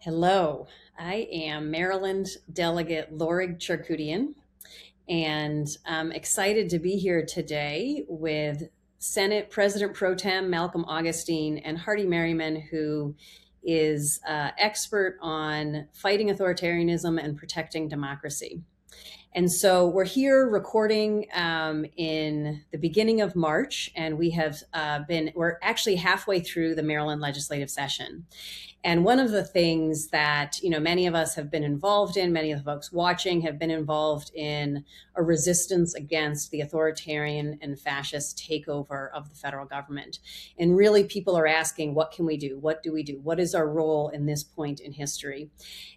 Hello, I am Maryland Delegate Lorig Charkoudian, and I'm excited to be here today with Senate President Pro Tem Malcolm Augustine and Hardy Merriman, who is expert on fighting authoritarianism and protecting democracy. And so we're here recording in the beginning of March, and we're actually halfway through the Maryland legislative session. And one of the things that, many of us have been involved in, many of the folks watching have been involved in a resistance against the authoritarian and fascist takeover of the federal government. And really people are asking, what can we do? What do we do? What is our role in this point in history?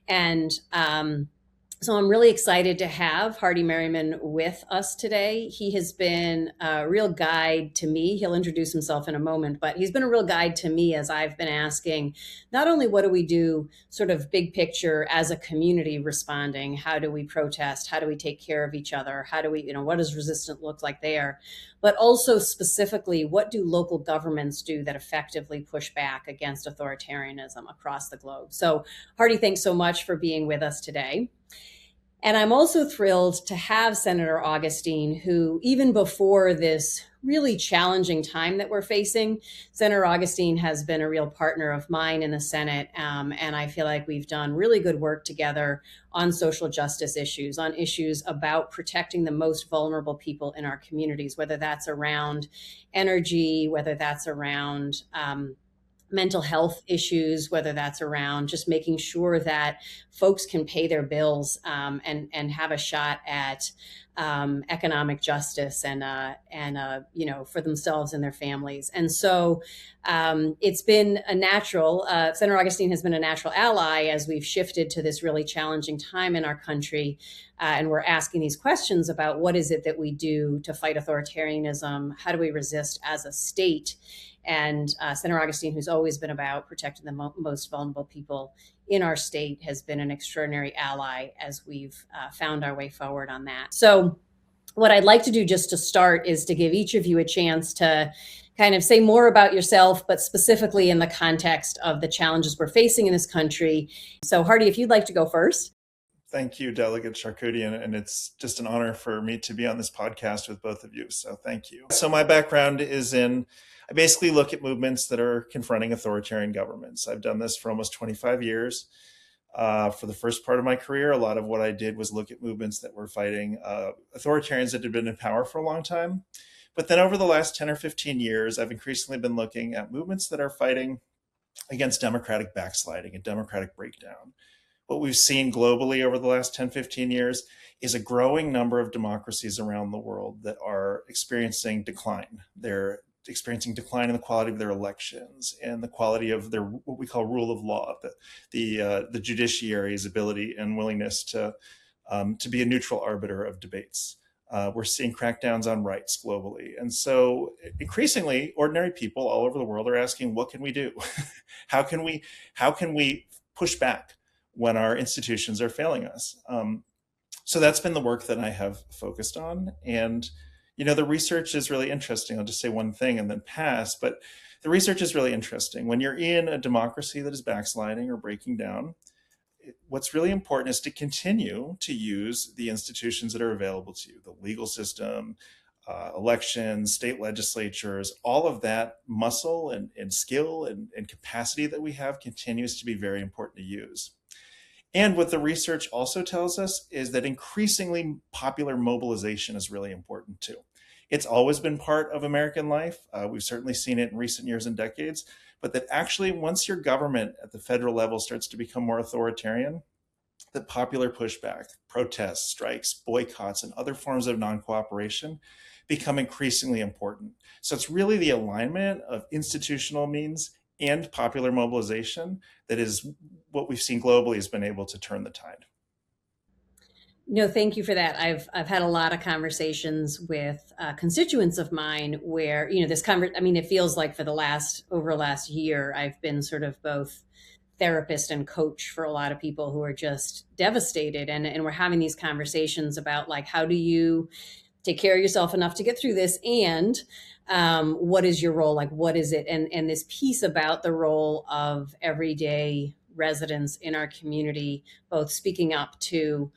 And so I'm really excited to have Hardy Merriman with us today. He has been a real guide to me. He'll introduce himself in a moment, but he's been a real guide to me as I've been asking, not only what do we do sort of big picture as a community responding, how do we protest, how do we take care of each other, how do we, what does resistance look like there, but also specifically, what do local governments do that effectively push back against authoritarianism across the globe? So Hardy, thanks so much for being with us today. And I'm also thrilled to have Senator Augustine, who even before this really challenging time that we're facing, Senator Augustine has been a real partner of mine in the Senate. And I feel like we've done really good work together on social justice issues, on issues about protecting the most vulnerable people in our communities, whether that's around energy, whether that's around mental health issues, whether that's around just making sure that folks can pay their bills and have a shot at economic justice and for themselves and their families. And so it's been a natural, Senator Augustine has been a natural ally as we've shifted to this really challenging time in our country. And we're asking these questions about what is it that we do to fight authoritarianism? How do we resist as a state? And Senator Augustine, who's always been about protecting the most vulnerable people in our state, has been an extraordinary ally as we've found our way forward on that. So what I'd like to do just to start is to give each of you a chance to kind of say more about yourself, but specifically in the context of the challenges we're facing in this country. So Hardy, if you'd like to go first. Thank you, Delegate Charkoudian, and it's just an honor for me to be on this podcast with both of you, so thank you. So my background is I basically look at movements that are confronting authoritarian governments. I've done this for almost 25 years. For the first part of my career, a lot of what I did was look at movements that were fighting authoritarians that had been in power for a long time. But then over the last 10 or 15 years, I've increasingly been looking at movements that are fighting against democratic backsliding and democratic breakdown. What we've seen globally over the last 10, 15 years is a growing number of democracies around the world that are experiencing decline. They're experiencing decline in the quality of their elections and the quality of their what we call rule of law, the judiciary's ability and willingness to be a neutral arbiter of debates. We're seeing crackdowns on rights globally. And so increasingly, ordinary people all over the world are asking, what can we do? How can we push back when our institutions are failing us? So that's been the work that I have focused on. And, the research is really interesting. I'll just say one thing and then pass, but the research is really interesting. When you're in a democracy that is backsliding or breaking down, what's really important is to continue to use the institutions that are available to you, the legal system, elections, state legislatures, all of that muscle and skill and capacity that we have continues to be very important to use. And what the research also tells us is that increasingly popular mobilization is really important too. It's always been part of American life. We've certainly seen it in recent years and decades, but that actually once your government at the federal level starts to become more authoritarian, that popular pushback, protests, strikes, boycotts, and other forms of non-cooperation become increasingly important. So it's really the alignment of institutional means and popular mobilization that is what we've seen globally has been able to turn the tide. Thank you for that. I've had a lot of conversations with constituents of mine where, it feels like over last year, I've been sort of both therapist and coach for a lot of people who are just devastated. And we're having these conversations about how do you take care of yourself enough to get through this? And what is your role? What is it? And this piece about the role of everyday residents in our community, both speaking up to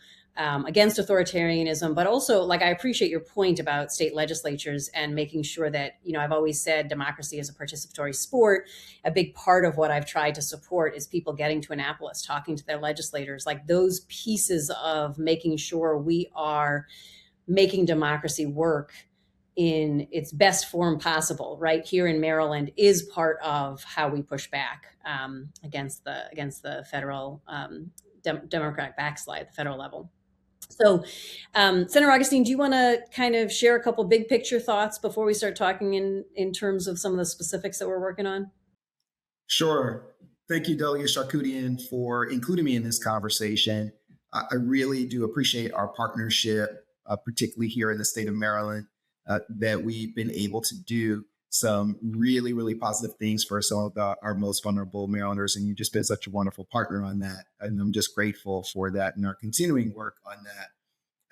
against authoritarianism, but also, like, I appreciate your point about state legislatures and making sure that, I've always said democracy is a participatory sport. A big part of what I've tried to support is people getting to Annapolis, talking to their legislators, like those pieces of making sure we are making democracy work in its best form possible right here in Maryland is part of how we push back against the federal Democratic backslide at the federal level. So, Senator Augustine, do you want to kind of share a couple big picture thoughts before we start talking in terms of some of the specifics that we're working on? Sure. Thank you, Delegate Charkoudian, for including me in this conversation. I really do appreciate our partnership, particularly here in the state of Maryland, that we've been able to do some really, really positive things for some of our most vulnerable Marylanders. And you've just been such a wonderful partner on that. And I'm just grateful for that and our continuing work on that.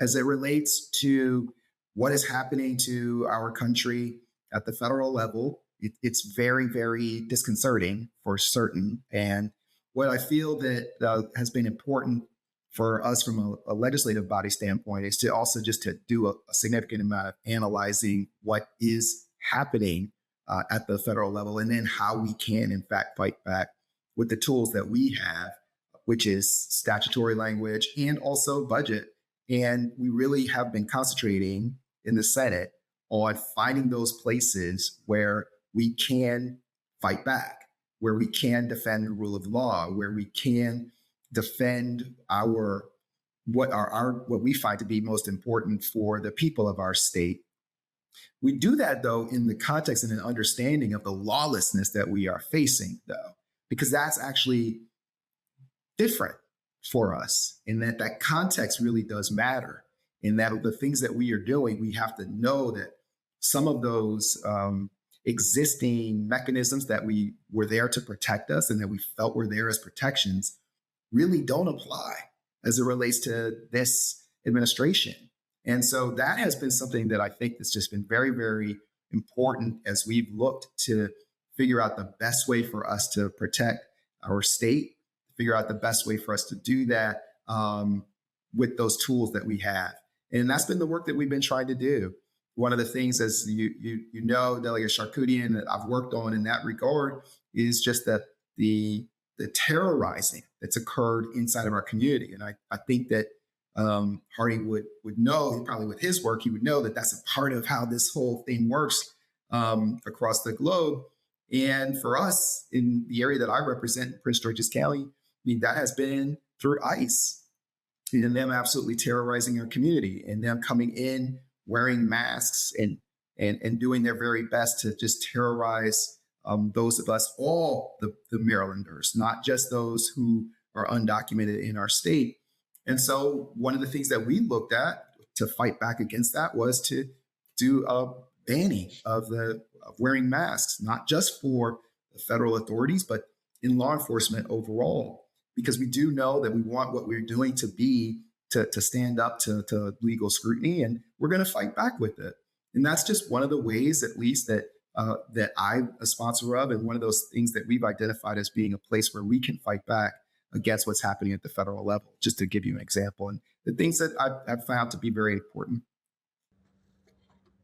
As it relates to what is happening to our country at the federal level, it's very, very disconcerting for certain. And what I feel that has been important for us from a legislative body standpoint is to also just to do a significant amount of analyzing what is happening at the federal level, and then how we can, in fact, fight back with the tools that we have, which is statutory language and also budget. And we really have been concentrating in the Senate on finding those places where we can fight back, where we can defend the rule of law, where we can defend what we find to be most important for the people of our state. We do that, though, in the context and an understanding of the lawlessness that we are facing, though, because that's actually different for us, in that context really does matter, in that the things that we are doing, we have to know that some of those existing mechanisms that we were there to protect us and that we felt were there as protections really don't apply as it relates to this administration. And so that has been something that I think that's just been very, very important as we've looked to figure out the best way for us to protect our state, figure out the best way for us to do that with those tools that we have. And that's been the work that we've been trying to do. One of the things, as you know, Delegate Charkoudian, that I've worked on in that regard is just that the terrorizing that's occurred inside of our community. And I think that Hardy would know, probably with his work, he would know that that's a part of how this whole thing works across the globe. And for us, in the area that I represent, Prince George's County, I mean, that has been through ICE and them absolutely terrorizing our community, and them coming in wearing masks and doing their very best to just terrorize those of us, all the Marylanders, not just those who are undocumented in our state. And so one of the things that we looked at to fight back against that was to do a banning of wearing masks, not just for the federal authorities, but in law enforcement overall, because we do know that we want what we're doing to be to stand up to legal scrutiny, and we're going to fight back with it. And that's just one of the ways, at least, that I'm a sponsor of, and one of those things that we've identified as being a place where we can fight back against what's happening at the federal level, just to give you an example. And the things that I've found to be very important.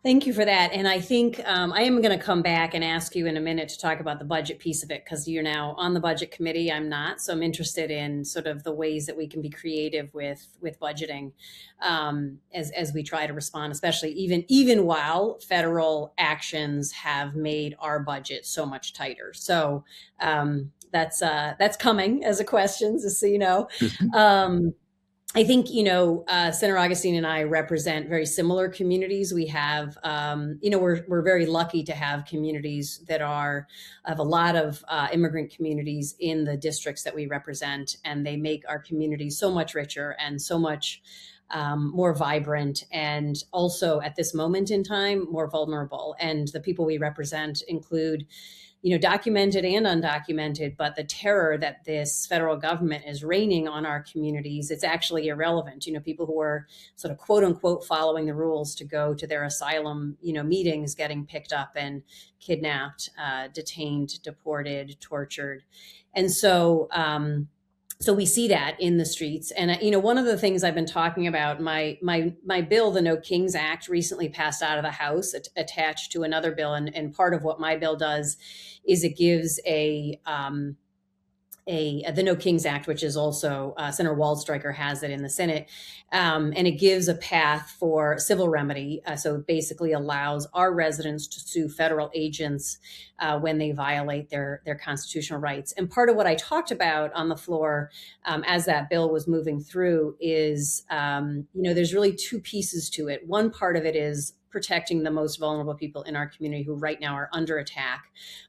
Thank you for that. And I think I am going to come back and ask you in a minute to talk about the budget piece of it, because you're now on the budget committee. I'm not. So I'm interested in sort of the ways that we can be creative with budgeting as we try to respond, especially even while federal actions have made our budget so much tighter. So that's coming as a question, just so you know. I think, Senator Augustine and I represent very similar communities. We have, we're very lucky to have communities that have a lot of immigrant communities in the districts that we represent, and they make our communities so much richer and so much more vibrant, and also at this moment in time, more vulnerable. And the people we represent include documented and undocumented, but the terror that this federal government is raining on our communities, it's actually irrelevant. People who are sort of quote unquote following the rules to go to their asylum, meetings, getting picked up and kidnapped, detained, deported, tortured. And so we see that in the streets. And one of the things I've been talking about, my bill, the No Kings Act, recently passed out of the House, attached to another bill. And part of what my bill does is it gives the No Kings Act, which is also Senator Waldstreicher has it in the Senate, and it gives a path for civil remedy. So it basically allows our residents to sue federal agents when they violate their constitutional rights. And part of what I talked about on the floor as that bill was moving through is, there's really two pieces to it. One part of it is protecting the most vulnerable people in our community who right now are under attack.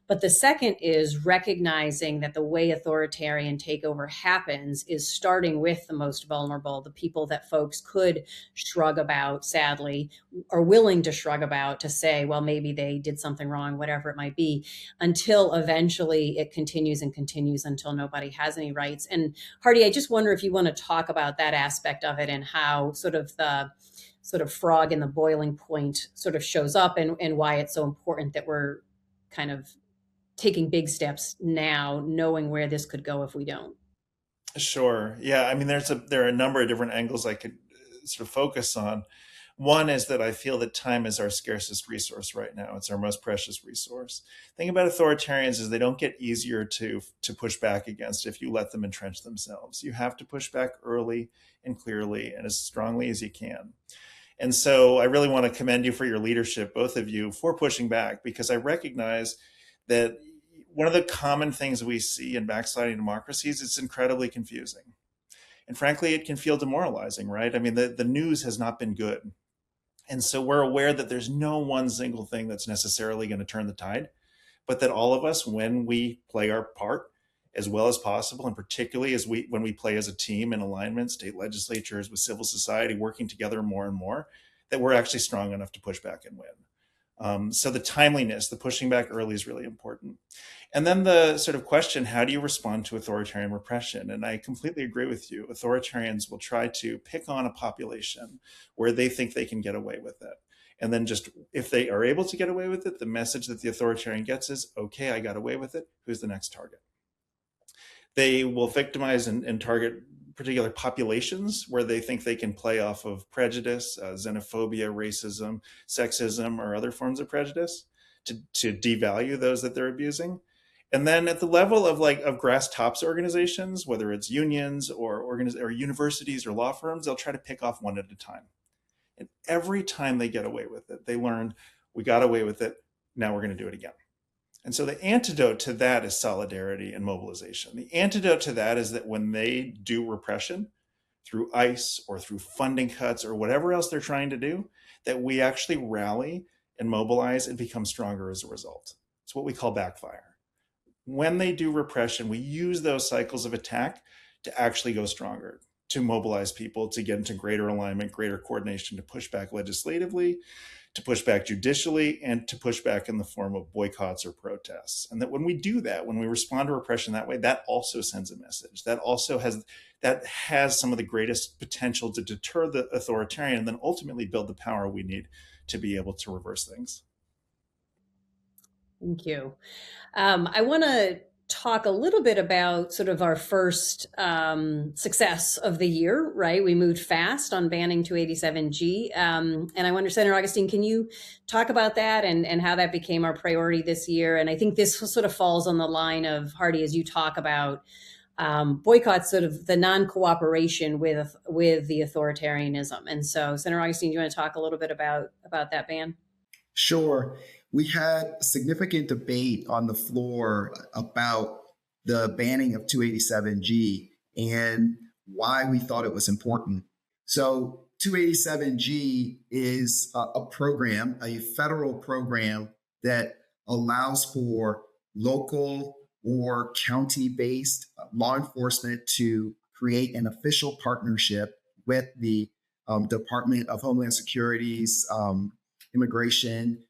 But the second is recognizing that the way authoritarian takeover happens is starting with the most vulnerable, the people that folks could shrug about, sadly, are willing to shrug about, to say, well, maybe they did something wrong, whatever it might be, until eventually it continues and continues until nobody has any rights. And Hardy, I just wonder if you want to talk about that aspect of it and how sort of the frog in the boiling point sort of shows up, and why it's so important that we're kind of taking big steps now, knowing where this could go if we don't. Sure. Yeah. I mean, there are a number of different angles I could sort of focus on. One is that I feel that time is our scarcest resource right now. It's our most precious resource. The thing about authoritarians is they don't get easier to push back against if you let them entrench themselves. You have to push back early and clearly and as strongly as you can. And so I really want to commend you for your leadership, both of you, for pushing back, because I recognize that one of the common things we see in backsliding democracies is it's incredibly confusing. And frankly, it can feel demoralizing, right? I mean, the news has not been good. And so we're aware that there's no one single thing that's necessarily going to turn the tide, but that all of us, when we play our part as well as possible, and particularly when we play as a team in alignment, state legislatures with civil society, working together more and more, that we're actually strong enough to push back and win. So the timeliness, the pushing back early is really important. And then the sort of question, how do you respond to authoritarian repression? And I completely agree with you. Authoritarians will try to pick on a population where they think they can get away with it. And then just, if they are able to get away with it, the message that the authoritarian gets is, okay, I got away with it. Who's the next target? They will victimize and target particular populations where they think they can play off of prejudice, xenophobia, racism, sexism, or other forms of prejudice to devalue those that they're abusing. And then at the level of grass tops organizations, whether it's unions or universities or law firms, they'll try to pick off one at a time. And every time they get away with it, they learn, we got away with it, now we're going to do it again. And so the antidote to that is solidarity and mobilization. The antidote to that is that when they do repression through ICE or through funding cuts or whatever else they're trying to do, that we actually rally and mobilize and become stronger as a result. It's what we call backfire. When they do repression, we use those cycles of attack to actually go stronger, to mobilize people, to get into greater alignment, greater coordination, to push back legislatively, to push back judicially, and to push back in the form of boycotts or protests. And that when we do that, when we respond to repression that way, that also sends a message. That also has some of the greatest potential to deter the authoritarian and then ultimately build the power we need to be able to reverse things. Thank you. I want to talk a little bit about sort of our first success of the year, right? We moved fast on banning 287G. And I wonder, Senator Augustine, can you talk about that and how that became our priority this year? And I think this sort of falls on the line of, Hardy, as you talk about boycotts, sort of the non-cooperation with the authoritarianism. And so, Senator Augustine, do you want to talk a little bit about that ban? Sure. We had significant debate on the floor about the banning of 287G and why we thought it was important. So 287G is a program, a federal program that allows for local or county-based law enforcement to create an official partnership with the Department of Homeland Security's immigration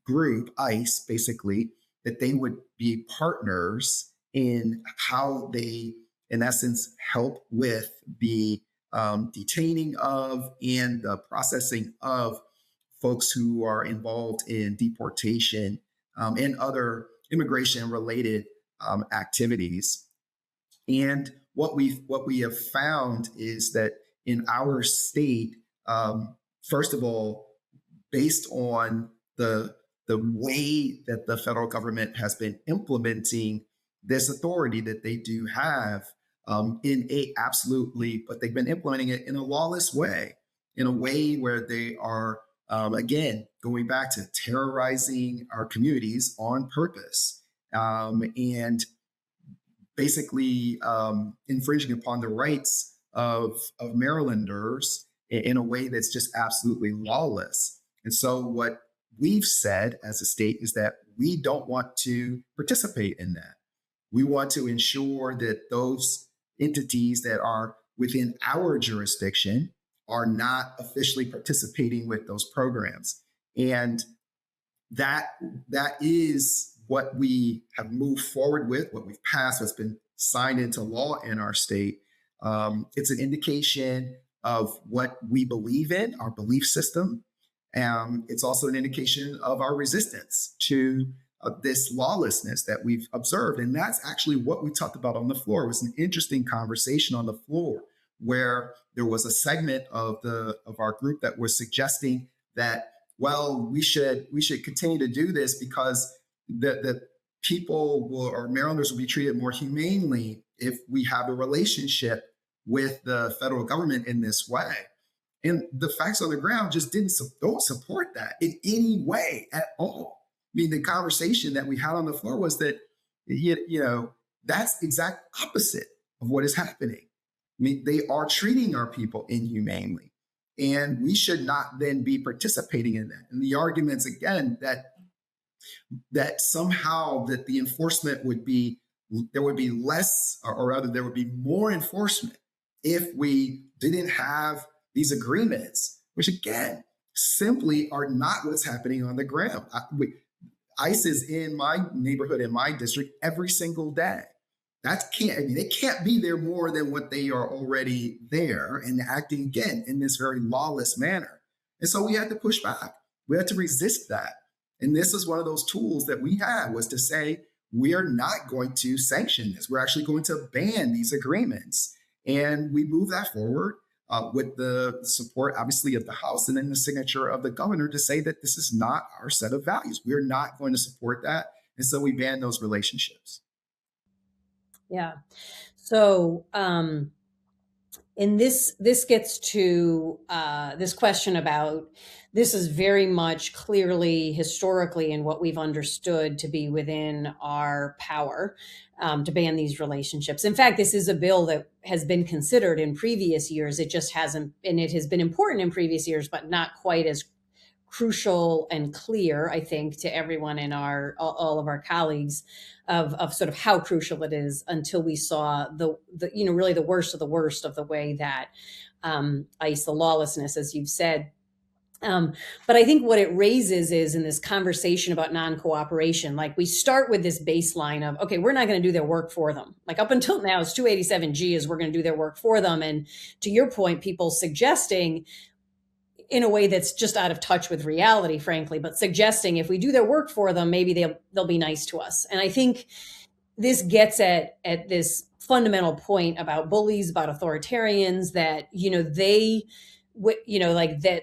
group, ICE, basically, that they would be partners in how they, in essence, help with the detaining of and the processing of folks who are involved in deportation and other immigration related activities. And what we have found is that in our state, first of all, based on the way that the federal government has been implementing this authority that they do have, but they've been implementing it in a lawless way, in a way where they are again going back to terrorizing our communities on purpose, and basically infringing upon the rights of Marylanders in a way that's just absolutely lawless. And so what we've said as a state is that we don't want to participate in that. We want to ensure that those entities that are within our jurisdiction are not officially participating with those programs. And that is what we have moved forward with, what we've passed, what's been signed into law in our state. It's an indication of what we believe in, our belief system. It's also an indication of our resistance to this lawlessness that we've observed. And that's actually what we talked about on the floor. It was an interesting conversation on the floor where there was a segment of our group that was suggesting that, well, we should continue to do this because the people or Marylanders will be treated more humanely if we have a relationship with the federal government in this way. And the facts on the ground just don't support that in any way at all. I mean, the conversation that we had on the floor was that, that's the exact opposite of what is happening. I mean, they are treating our people inhumanely, and we should not then be participating in that. And the arguments, again, that somehow that the enforcement there would be less, or rather there would be more enforcement if we didn't have these agreements, which again, simply are not what's happening on the ground. ICE is in my neighborhood, in my district, every single day. They can't be there more than what they are already there and acting again in this very lawless manner. And so we had to push back. We had to resist that. And this is one of those tools that we had, was to say, we are not going to sanction this. We're actually going to ban these agreements. And we move that forward with the support, obviously, of the House and then the signature of the governor to say that this is not our set of values. We're not going to support that. And so we ban those relationships. Yeah. So, and this gets to this question about, this is very much clearly historically in what we've understood to be within our power to ban these relationships. In fact, this is a bill that has been considered in previous years. It just hasn't, and it has been important in previous years, but not quite as crucial and clear, I think, to everyone in all of our colleagues of sort of how crucial it is, until we saw the really the worst of the way that ICE, the lawlessness, as you've said. But I think what it raises is, in this conversation about non-cooperation, like, we start with this baseline of, okay, we're not going to do their work for them. Like, up until now, it's 287G is we're going to do their work for them. And to your point, people suggesting, in a way that's just out of touch with reality, frankly, but suggesting if we do their work for them, maybe they'll be nice to us. And I think this gets at this fundamental point about bullies, about authoritarians, that,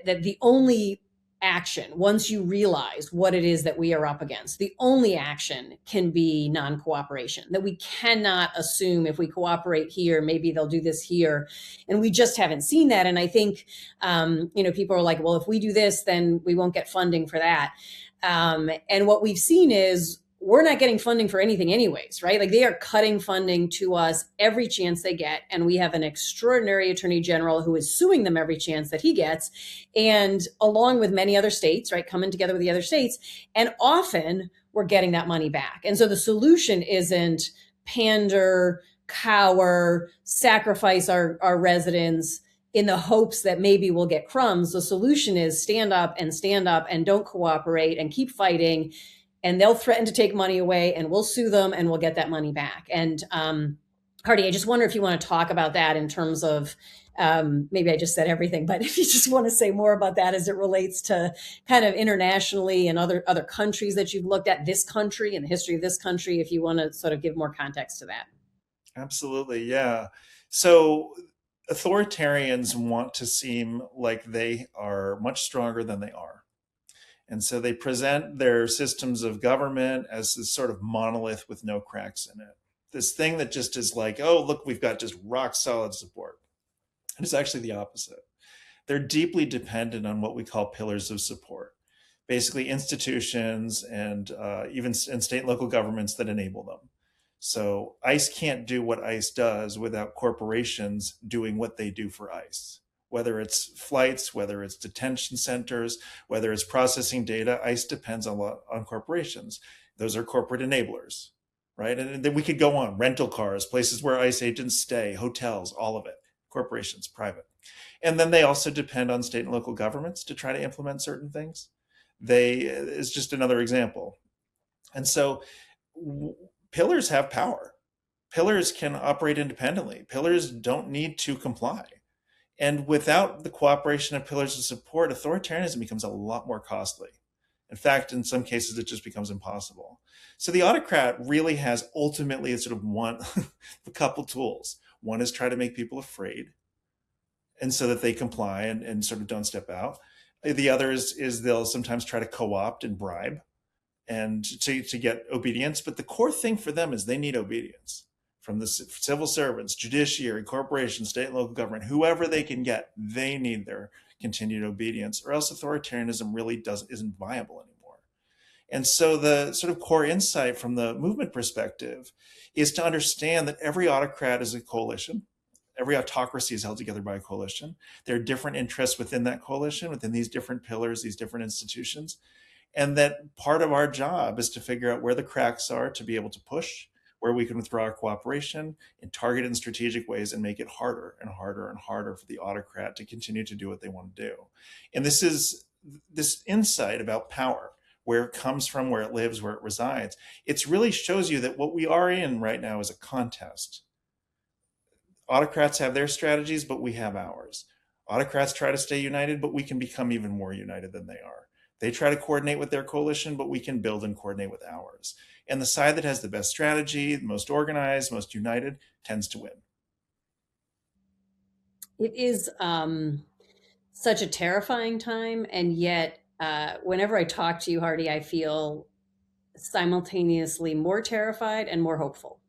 that the only action, once you realize what it is that we are up against, the only action can be non-cooperation, that we cannot assume if we cooperate here, maybe they'll do this here. And we just haven't seen that. And I think, people are like, well, if we do this, then we won't get funding for that. And what we've seen is, we're not getting funding for anything anyways, right? Like, they are cutting funding to us every chance they get. And we have an extraordinary attorney general who is suing them every chance that he gets. And along with many other states, right, coming together with the other states. And often we're getting that money back. And so the solution isn't pander, cower, sacrifice our residents in the hopes that maybe we'll get crumbs. The solution is stand up and don't cooperate and keep fighting. and they'll threaten to take money away, and we'll sue them, and we'll get that money back. And Hardy, I just wonder if you want to talk about that in terms of, maybe I just said everything, but if you just want to say more about that as it relates to kind of internationally and other countries that you've looked at, this country and the history of this country, if you want to sort of give more context to that. Absolutely, yeah. So authoritarians want to seem like they are much stronger than they are. And so they present their systems of government as this sort of monolith with no cracks in it. This thing that just is like, oh, look, we've got just rock solid support. And it's actually the opposite. They're deeply dependent on what we call pillars of support, basically institutions and even in state and local governments that enable them. So ICE can't do what ICE does without corporations doing what they do for ICE. Whether it's flights, whether it's detention centers, whether it's processing data, ICE depends on corporations. Those are corporate enablers, right? And then we could go on, rental cars, places where ICE agents stay, hotels, all of it, corporations, private. And then they also depend on state and local governments to try to implement certain things. Is just another example. And so pillars have power. Pillars can operate independently. Pillars don't need to comply. And without the cooperation of pillars of support, authoritarianism becomes a lot more costly. In fact, in some cases, it just becomes impossible. So the autocrat really has ultimately sort of a couple tools. One is try to make people afraid, and so that they comply and sort of don't step out. The other is they'll sometimes try to co-opt and bribe and to get obedience. But the core thing for them is they need obedience from the civil servants, judiciary, corporations, state and local government, whoever they can get. They need their continued obedience, or else authoritarianism really isn't viable anymore. And so the sort of core insight from the movement perspective is to understand that every autocrat is a coalition. Every autocracy is held together by a coalition. There are different interests within that coalition, within these different pillars, these different institutions. And that part of our job is to figure out where the cracks are to be able to push, where we can withdraw our cooperation in targeted and strategic ways and make it harder and harder and harder for the autocrat to continue to do what they want to do. And this is this insight about power, where it comes from, where it lives, where it resides. It really shows you that what we are in right now is a contest. Autocrats have their strategies, but we have ours. Autocrats try to stay united, but we can become even more united than they are. They try to coordinate with their coalition, but we can build and coordinate with ours. And the side that has the best strategy, the most organized, most united, tends to win. It is such a terrifying time. And yet, whenever I talk to you, Hardy, I feel simultaneously more terrified and more hopeful.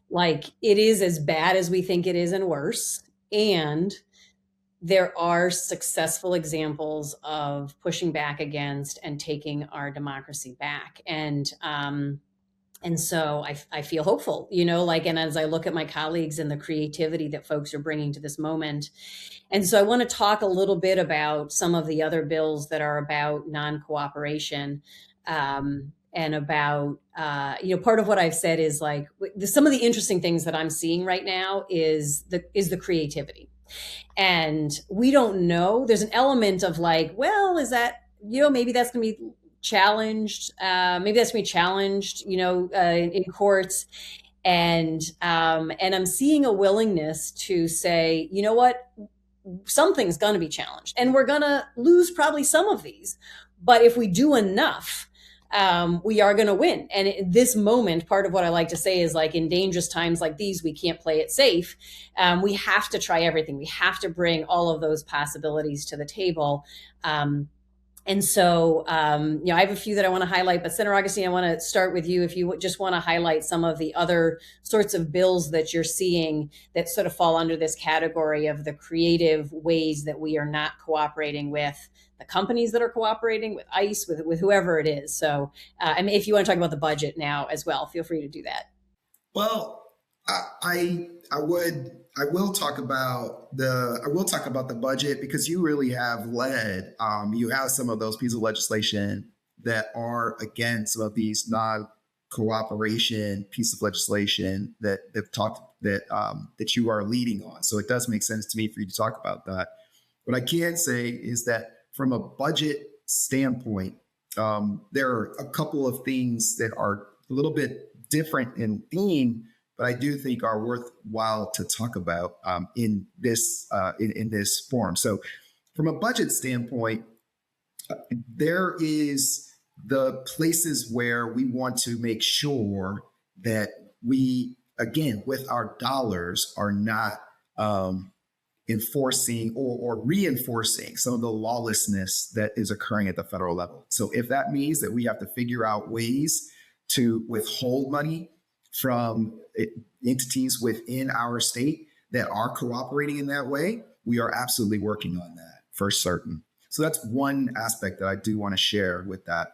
Like, it is as bad as we think it is and worse. And there are successful examples of pushing back against and taking our democracy back. And so I feel hopeful, and as I look at my colleagues and the creativity that folks are bringing to this moment. And so I want to talk a little bit about some of the other bills that are about non-cooperation, and about, part of what I've said is like some of the interesting things that I'm seeing right now is the creativity. And we don't know, there's an element of like, well, is that, maybe that's going to be challenged. Maybe that's going to be challenged, in courts. And I'm seeing a willingness to say, you know what, something's going to be challenged and we're going to lose probably some of these. But if we do enough, we are going to win. And at this moment, part of what I like to say is like in dangerous times like these, we can't play it safe. We have to try everything. We have to bring all of those possibilities to the table. And so, I have a few that I want to highlight, but Senator Augustine, I want to start with you. If you just want to highlight some of the other sorts of bills that you're seeing that sort of fall under this category of the creative ways that we are not cooperating with the companies that are cooperating with ICE, with whoever it is. So, if you want to talk about the budget now as well, feel free to do that. Well, I will talk about the budget, because you really have led. You have some of those pieces of legislation that are against some of these non-cooperation pieces of legislation that you are leading on. So it does make sense to me for you to talk about that. What I can say is that from a budget standpoint, there are a couple of things that are a little bit different in theme, but I do think are worthwhile to talk about in this forum. So, from a budget standpoint, there is the places where we want to make sure that we, again, with our dollars, are not enforcing or reinforcing some of the lawlessness that is occurring at the federal level. So if that means that we have to figure out ways to withhold money from entities within our state that are cooperating in that way, we are absolutely working on that for certain. So that's one aspect that I do want to share with that.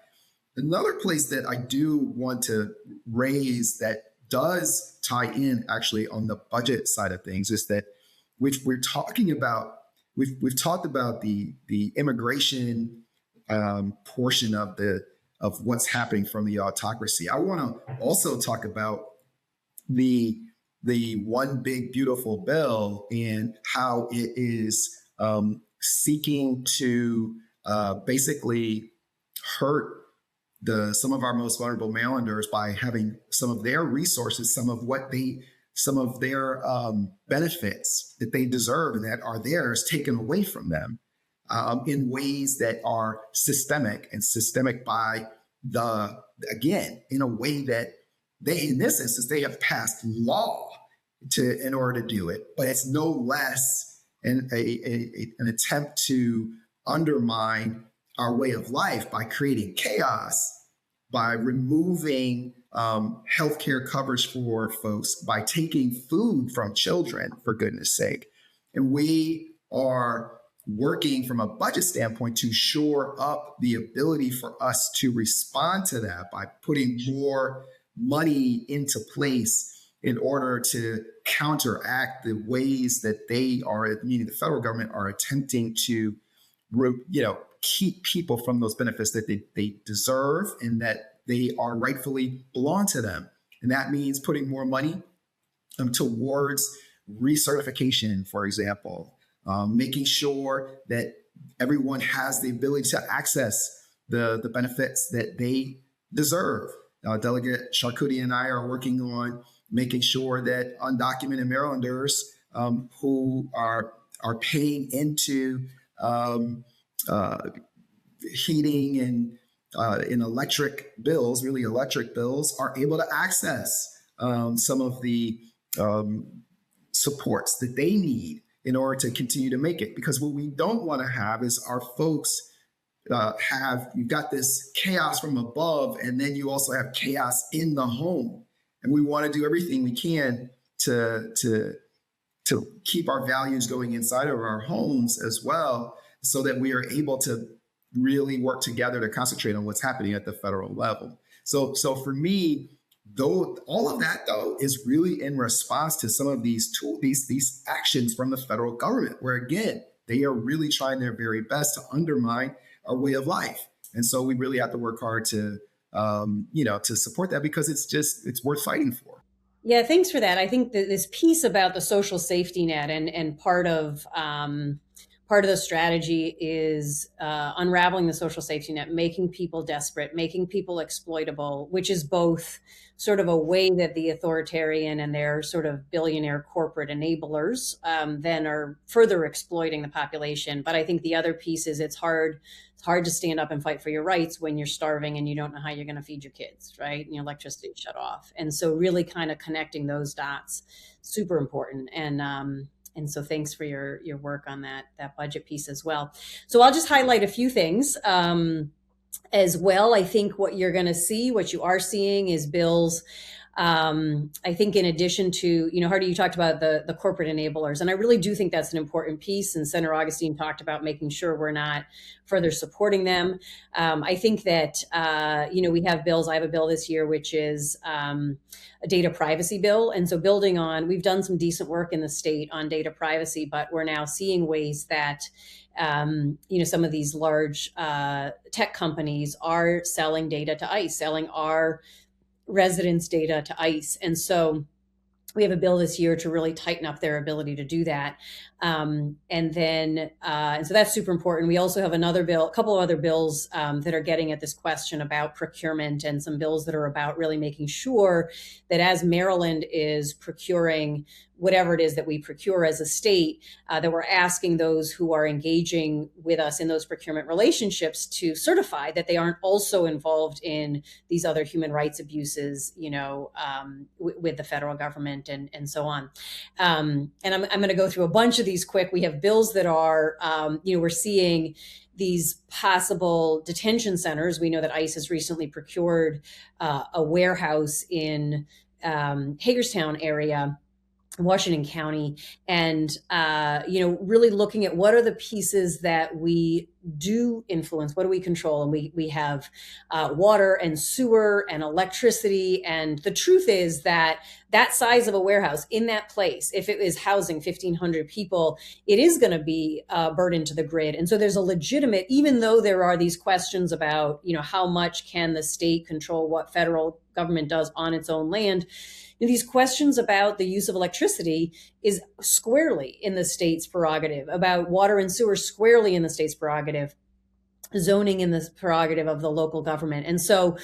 Another place that I do want to raise that does tie in actually on the budget side of things is that we're talking about, we've talked about the immigration portion of what's happening from the autocracy. I want to also talk about the one big beautiful bill and how it is seeking to basically hurt some of our most vulnerable Marylanders by having some of their resources, some of their benefits that they deserve and that are theirs taken away from them in ways that are systemic by in a way that in this instance, they have passed law in order to do it, but it's no less an attempt to undermine our way of life by creating chaos, by removing healthcare coverage for folks, by taking food from children, for goodness sake. And we are working from a budget standpoint to shore up the ability for us to respond to that by putting more money into place in order to counteract the ways that they are, meaning the federal government, are attempting to, keep people from those benefits that they deserve and that they are rightfully belong to them. And that means putting more money towards recertification, for example, making sure that everyone has the ability to access the benefits that they deserve. Delegate Charcuti and I are working on making sure that undocumented Marylanders who are paying into heating and in electric bills, are able to access some of the supports that they need in order to continue to make it. Because what we don't want to have is our folks you've got this chaos from above, and then you also have chaos in the home. And we want to do everything we can to keep our values going inside of our homes as well, so that we are able to really work together to concentrate on what's happening at the federal level. So for me, though, all of that though is really in response to some of these actions from the federal government, where again, they are really trying their very best to undermine our way of life. And so we really have to work hard to support that, because it's worth fighting for. Yeah, thanks for that. I think that this piece about the social safety net and part of the strategy is unraveling the social safety net, making people desperate, making people exploitable, which is both sort of a way that the authoritarian and their sort of billionaire corporate enablers then are further exploiting the population. But I think the other piece is it's hard to stand up and fight for your rights when you're starving and you don't know how you're going to feed your kids, right? And your electricity is shut off. And so really kind of connecting those dots, super important. And so thanks for your work on that budget piece as well. So I'll just highlight a few things as well. I think what you are seeing is bills. I think in addition to, Hardy, you talked about the corporate enablers, and I really do think that's an important piece. And Senator Augustine talked about making sure we're not further supporting them. I think that, we have bills. I have a bill this year, which is a data privacy bill. And so we've done some decent work in the state on data privacy, but we're now seeing ways that some of these large tech companies are selling data to ICE, selling our residents' data to ICE. And so we have a bill this year to really tighten up their ability to do that. And so that's super important. We also have another bill, a couple of other bills that are getting at this question about procurement, and some bills that are about really making sure that as Maryland is procuring whatever it is that we procure as a state, that we're asking those who are engaging with us in those procurement relationships to certify that they aren't also involved in these other human rights abuses, with the federal government and so on. And I'm going to go through a bunch of these quick. We have bills that are, we're seeing these possible detention centers. We know that ICE has recently procured a warehouse in Hagerstown area, Washington County, and really looking at what are the pieces that we do influence, what do we control, and we have water and sewer and electricity. And the truth is that that size of a warehouse in that place, if it is housing 1,500 people, it is going to be a burden to the grid. And so there's a legitimate, even though there are these questions about how much can the state control what federal government does on its own land, these questions about the use of electricity is squarely in the state's prerogative, about water and sewer squarely in the state's prerogative, zoning in the prerogative of the local government. And so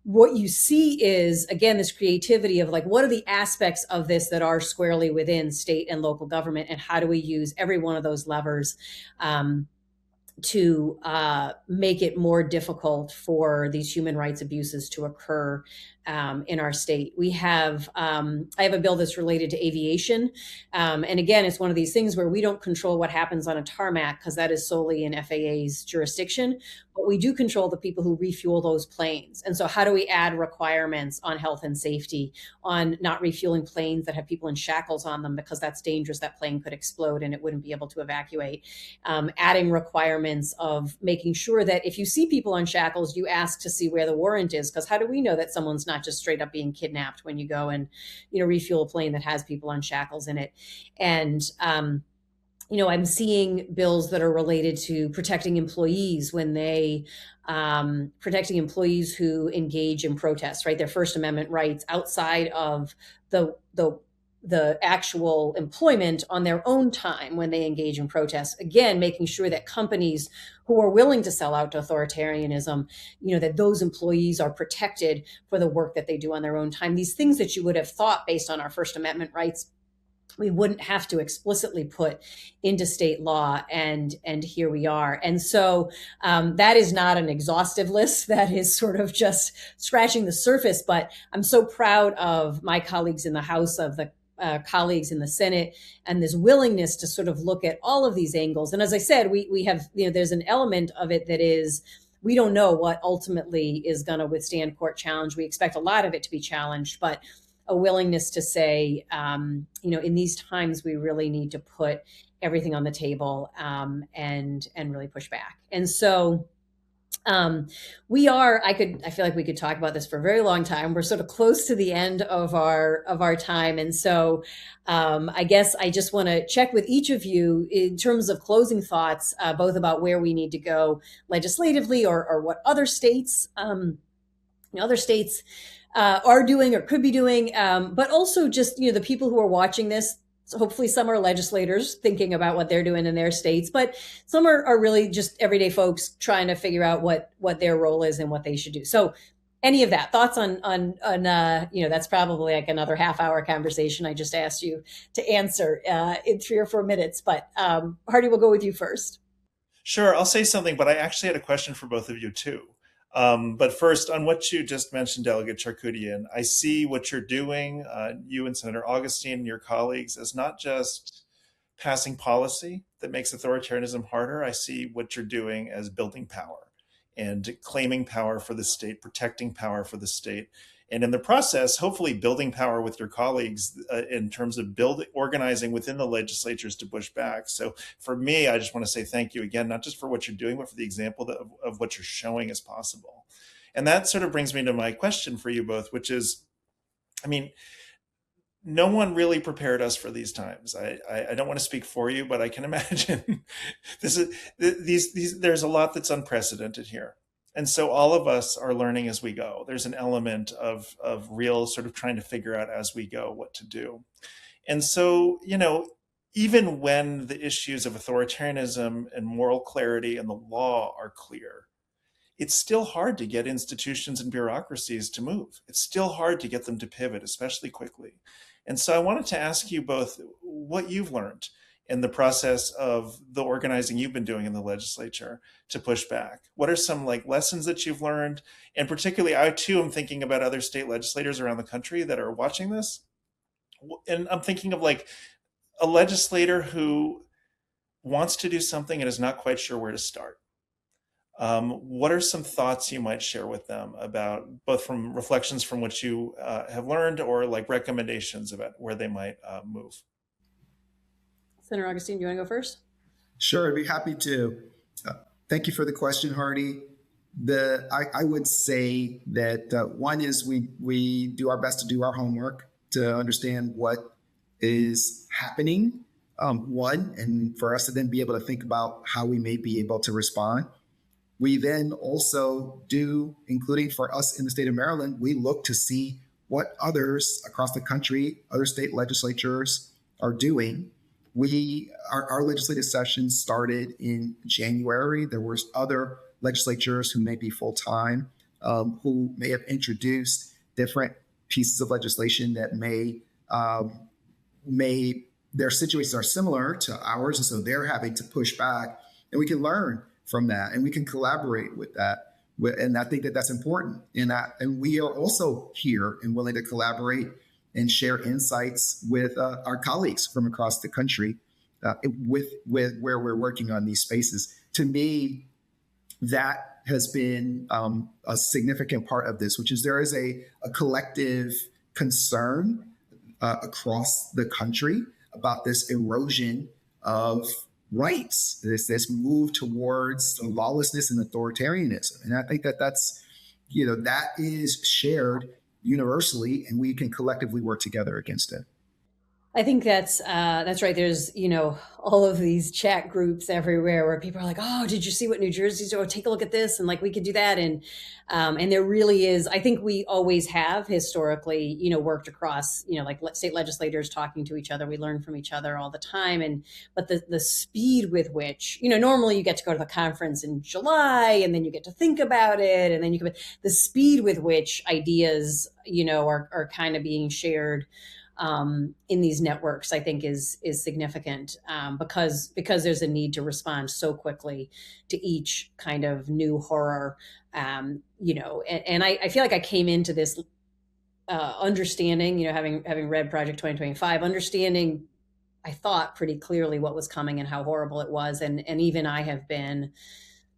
what you see is, again, this creativity of like, what are the aspects of this that are squarely within state and local government, and how do we use every one of those levers to make it more difficult for these human rights abuses to occur in our state. I have a bill that's related to aviation. And again, it's one of these things where we don't control what happens on a tarmac because that is solely in FAA's jurisdiction, but we do control the people who refuel those planes. And so how do we add requirements on health and safety, on not refueling planes that have people in shackles on them because that's dangerous, that plane could explode and it wouldn't be able to evacuate. Adding requirements of making sure that if you see people on shackles, you ask to see where the warrant is, because how do we know that someone's not just straight up being kidnapped when you go and refuel a plane that has people on shackles in it. And I'm seeing bills that are related to protecting employees when they protecting employees who engage in protests, right? Their First Amendment rights outside of the actual employment on their own time when they engage in protests. Again, making sure that companies who are willing to sell out to authoritarianism, that those employees are protected for the work that they do on their own time. These things that you would have thought based on our First Amendment rights, we wouldn't have to explicitly put into state law, and here we are. And so that is not an exhaustive list. That is sort of just scratching the surface. But I'm so proud of my colleagues in the House, of the colleagues in the Senate, and this willingness to sort of look at all of these angles. And as I said, we have, there's an element of it that is, we don't know what ultimately is going to withstand court challenge. We expect a lot of it to be challenged, but a willingness to say, in these times, we really need to put everything on the table and really push back. And so I feel like we could talk about this for a very long time. We're sort of close to the end of our time. And so I guess I just want to check with each of you in terms of closing thoughts, both about where we need to go legislatively, or what other states, are doing or could be doing, but also just, the people who are watching this. So hopefully some are legislators thinking about what they're doing in their states, but some are really just everyday folks trying to figure out what their role is and what they should do. So any of that, thoughts on that's probably like another half-hour conversation I just asked you to answer in 3 or 4 minutes. But Hardy, we'll go with you first. Sure, I'll say something, but I actually had a question for both of you too. But first, on what you just mentioned, Delegate Charkoudian, I see what you're doing, you and Senator Augustine and your colleagues, as not just passing policy that makes authoritarianism harder. I see what you're doing as building power and claiming power for the state, protecting power for the state. And in the process, hopefully building power with your colleagues in terms of organizing within the legislatures to push back. So for me, I just want to say thank you again, not just for what you're doing, but for the example of what you're showing is possible. And that sort of brings me to my question for you both, which is, no one really prepared us for these times. I don't want to speak for you, but I can imagine there's a lot that's unprecedented here. And so all of us are learning as we go. There's an element of real sort of trying to figure out as we go what to do. And so, even when the issues of authoritarianism and moral clarity and the law are clear, it's still hard to get institutions and bureaucracies to move. It's still hard to get them to pivot, especially quickly. And so I wanted to ask you both what you've learned in the process of the organizing you've been doing in the legislature to push back. What are some lessons that you've learned? And particularly, I too am thinking about other state legislators around the country that are watching this. And I'm thinking of a legislator who wants to do something and is not quite sure where to start. What are some thoughts you might share with them about both from reflections from what you have learned or recommendations about where they might move? Senator Augustine, do you want to go first? Sure, I'd be happy to. Thank you for the question, Hardy. I would say that one is we do our best to do our homework to understand what is happening. And for us to then be able to think about how we may be able to respond. We then also do, including for us in the state of Maryland, we look to see what others across the country, other state legislatures are doing. Our legislative session started in January. There was other legislatures who may be full-time, who may have introduced different pieces of legislation that their situations are similar to ours, and so they're having to push back, and we can learn from that, and we can collaborate with that. And I think that that's important. And we are also here and willing to collaborate and share insights with our colleagues from across the country with where we're working on these spaces. To me, that has been a significant part of this, which is there is a collective concern across the country about this erosion of rights, this move towards lawlessness and authoritarianism. And I think that that is shared universally, and we can collectively work together against it. I think that's right. There's, all of these chat groups everywhere where people are like, "Oh, did you see what New Jersey's doing? Take a look at this," and we could do that. And there really is. I think we always have historically, worked across, state legislators talking to each other. We learn from each other all the time. But the speed with which, normally you get to go to the conference in July, and then you get to think about it, and then the speed with which ideas, are kind of being shared in these networks, I think is significant because there's a need to respond so quickly to each kind of new horror, and I feel like I came into this understanding, having read Project 2025, understanding, I thought pretty clearly what was coming and how horrible it was, and even I have been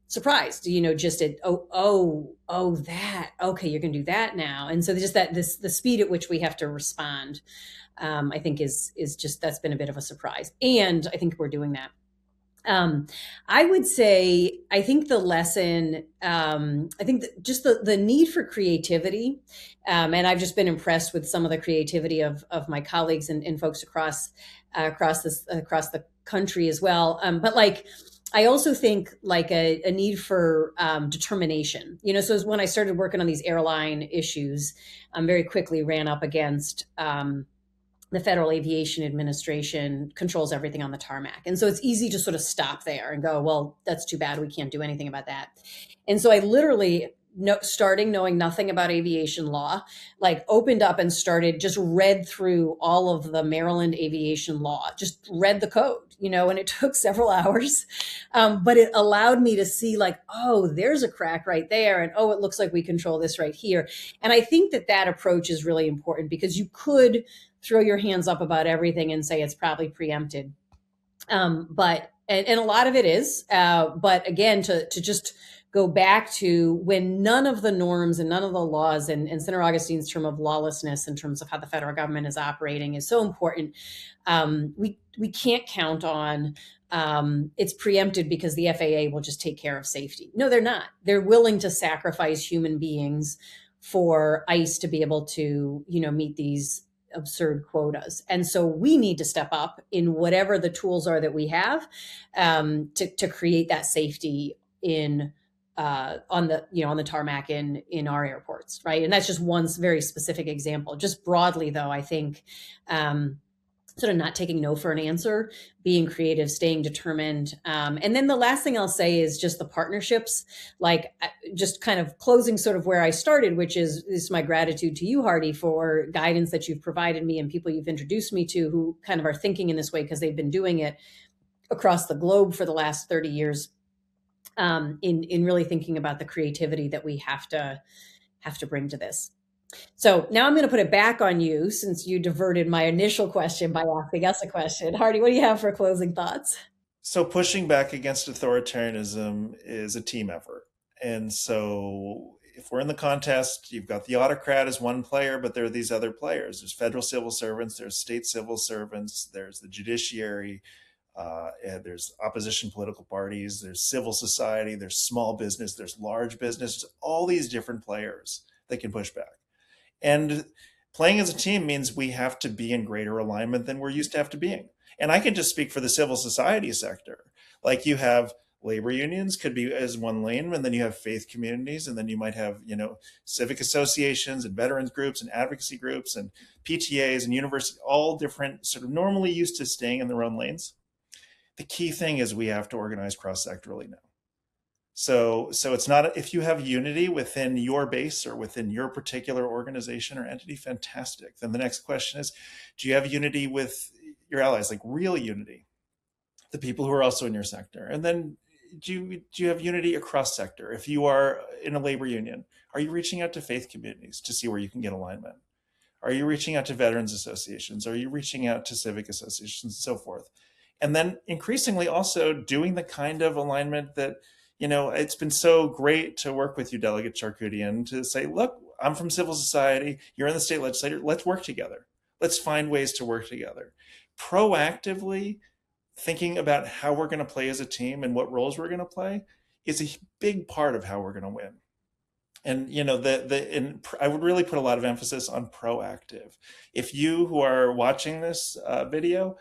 surprised, just at that, okay, you're gonna do that now. And so just the speed at which we have to respond, I think is just, that's been a bit of a surprise, and I think we're doing that. I would say, I think the lesson, I think just the need for creativity, and I've just been impressed with some of the creativity of my colleagues and folks across the country as well. But I also think a need for determination. So when I started working on these airline issues, very quickly ran up against the Federal Aviation Administration controls everything on the tarmac. And so it's easy to sort of stop there and go, well, that's too bad. We can't do anything about that. And so I literally, starting knowing nothing about aviation law, opened up and just read through all of the Maryland aviation law, just read the code, and it took several hours. But it allowed me to see oh, there's a crack right there. And oh, it looks like we control this right here. And I think that approach is really important, because you could throw your hands up about everything and say it's probably preempted. But a lot of it is, but again, to just go back to when none of the norms and none of the laws, and Senator Augustine's term of lawlessness in terms of how the federal government is operating is so important. We can't count on it's preempted because the FAA will just take care of safety. No, they're not. They're willing to sacrifice human beings for ICE to be able to, meet these absurd quotas. And so we need to step up in whatever the tools are that we have to create that safety in on the tarmac in our airports, right? And that's just one very specific example. Just broadly, though, I think sort of not taking no for an answer, being creative, staying determined. And then the last thing I'll say is just the partnerships, like just kind of closing sort of where I started, which is my gratitude to you, Hardy, for guidance that you've provided me and people you've introduced me to who kind of are thinking in this way because they've been doing it across the globe for the last 30 years, in really thinking about the creativity that we have to bring to this. So now I'm going to put it back on you since you diverted my initial question by asking us a question. Hardy, what do you have for closing thoughts? So pushing back against authoritarianism is a team effort. And so if we're in the contest, you've got the autocrat as one player, but there are these other players. There's federal civil servants, there's state civil servants, there's the judiciary, and there's opposition political parties, there's civil society, there's small business, there's large business, all these different players that can push back. And playing as a team means we have to be in greater alignment than we're used to have to being. And I can just speak for the civil society sector. Like you have labor unions could be as one lane, and then you have faith communities, and then you might have, civic associations and veterans groups and advocacy groups and PTAs and universities, all different, sort of normally used to staying in their own lanes. The key thing is we have to organize cross-sectorally now. So it's not, if you have unity within your base or within your particular organization or entity, fantastic. Then the next question is, do you have unity with your allies, like real unity, the people who are also in your sector? And then do you have unity across sector? If you are in a labor union, are you reaching out to faith communities to see where you can get alignment? Are you reaching out to veterans associations? Are you reaching out to civic associations and so forth? And then increasingly also doing the kind of alignment that, it's been so great to work with you, Delegate Charkoudian, to say, look, I'm from civil society, you're in the state legislature, let's work together. Let's find ways to work together. Proactively thinking about how we're going to play as a team and what roles we're going to play is a big part of how we're going to win. And I would really put a lot of emphasis on proactive. If you who are watching this video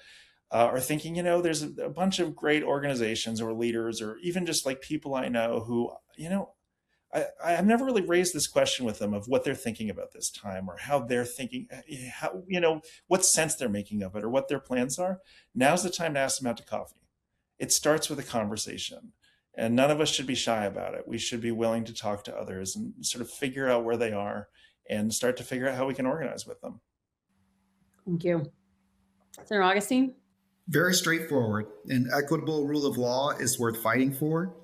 are thinking, there's a bunch of great organizations or leaders or even just like people I know who, I've never really raised this question with them of what they're thinking about this time or how they're thinking, what sense they're making of it or what their plans are. Now's the time to ask them out to coffee. It starts with a conversation, and none of us should be shy about it. We should be willing to talk to others and sort of figure out where they are and start to figure out how we can organize with them. Thank you. Senator Augustine? Very straightforward. An equitable rule of law is worth fighting for.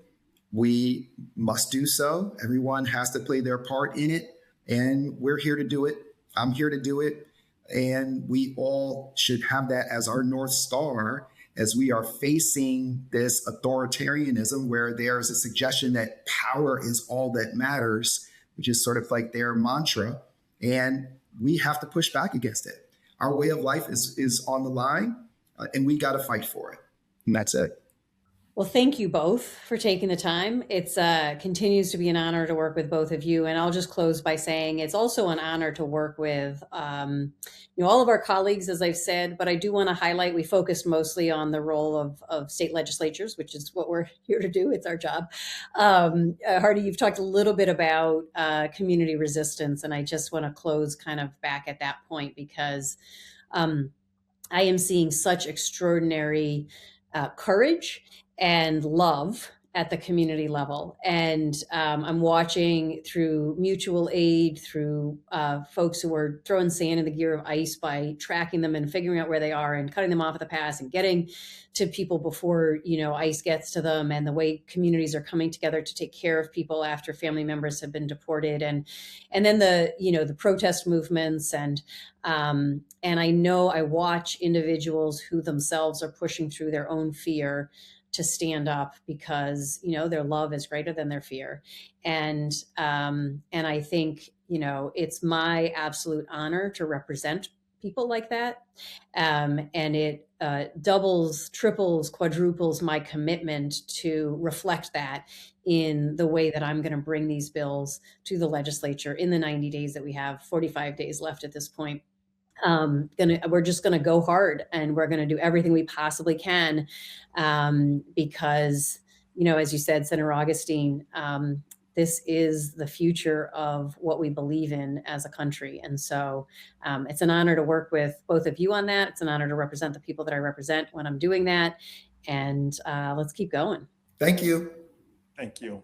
We must do so. Everyone has to play their part in it, and we're here to do it. I'm here to do it. And we all should have that as our North Star as we are facing this authoritarianism where there's a suggestion that power is all that matters, which is sort of like their mantra. And we have to push back against it. Our way of life is on the line. And we got to fight for it. And that's it. Well, thank you both for taking the time. It's continues to be an honor to work with both of you. And I'll just close by saying it's also an honor to work with all of our colleagues, as I've said, but I do want to highlight, we focused mostly on the role of state legislatures, which is what we're here to do. It's our job. Hardy, you've talked a little bit about community resistance, and I just want to close kind of back at that point because I am seeing such extraordinary courage and love at the community level. And I'm watching through mutual aid, through folks who are throwing sand in the gear of ICE by tracking them and figuring out where they are and cutting them off at the pass and getting to people before, ICE gets to them, and the way communities are coming together to take care of people after family members have been deported. And then the protest movements and I know I watch individuals who themselves are pushing through their own fear to stand up because, their love is greater than their fear. And I think, it's my absolute honor to represent people like that. And it doubles, triples, quadruples my commitment to reflect that in the way that I'm going to bring these bills to the legislature in the 90 days that we have, 45 days left at this point. We're just going to go hard, and we're going to do everything we possibly can because as you said, Senator Augustine, this is the future of what we believe in as a country. And so it's an honor to work with both of you on that. It's an honor to represent the people that I represent when I'm doing that. And let's keep going. Thank you. Thank you.